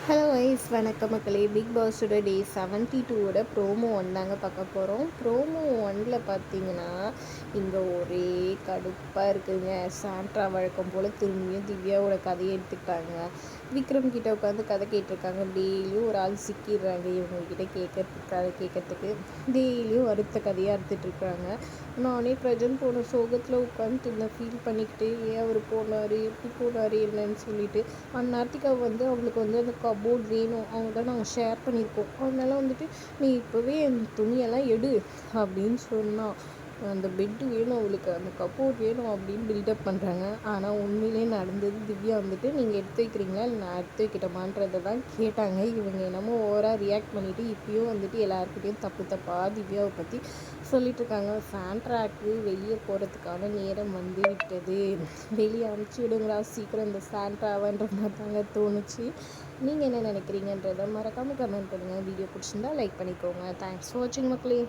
Hello wise வணக்கம் மக்களே. Big பாஸோட டே 72 promo தாங்க பார்க்க போகிறோம். ப்ரோமோ 1ல் பார்த்தீங்கன்னா இங்கே ஒரே கடுப்பாக இருக்குதுங்க. சாண்ட்ரா வழக்கம் போல் திரும்பியும் திவ்யாவோட கதையை எடுத்துக்கிட்டாங்க. விக்ரம் கிட்ட உட்காந்து கதை கேட்டிருக்காங்க. டெய்லியும் ஒரு ஆள் சிக்கிடுறாங்க இவங்ககிட்ட கேட்கறதுக்கு. டெய்லியும் அடுத்த கதையாக அறுத்துட்ருக்குறாங்க. நானே ப்ரெசன்ட் போன சோகத்தில் உட்காந்துட்டு இருந்தேன், ஃபீல் பண்ணிக்கிட்டு ஏன் அவர் போனார், எப்படி போனார் என்னன்னு சொல்லிட்டு. அந்நேரத்துக்கு அவளுக்கு அந்த கபோர்ட் வேணும், அவங்க தான் நாங்கள் ஷேர் பண்ணியிருக்கோம், அதனால நீ இப்போவே என் துணியெல்லாம் எடு அப்படின்னு சொன்னான். அந்த பெட்டு வேணும் அவளுக்கு, அந்த கப்போர்ட் வேணும் அப்படின்னு பில்டப் பண்ணுறாங்க. ஆனால் உண்மையிலே நடந்தது திவ்யா நீங்கள் எடுத்து வைக்கிறீங்களா இல்லை நான் எடுத்து வைக்கிட்டோமான்றதை தான் கேட்டாங்க. இவங்க என்னமோ ஓவராக ரியாக்ட் பண்ணிவிட்டு இப்பயும் எல்லாருக்கிட்டையும் தப்பாக திவ்யாவை பற்றி சொல்லிட்டுருக்காங்க. சாண்ட்ராக்கு வெளியே போகிறதுக்கான நேரம் வந்து விட்டது, வெளியே அனுப்பிச்சி விடுங்களா சீக்கிரம் இந்த சாண்ட்ராவன்ற மாதிரி தாங்க தோணுச்சு. நீங்கள் என்ன நினைக்கிறீங்கன்றதை மறக்காமல் கமெண்ட் பண்ணுங்கள். வீடியோ பிடிச்சிருந்தா லைக் பண்ணிக்கோங்க. தேங்க்ஸ் ஃபார் வாட்சிங் மக்களே.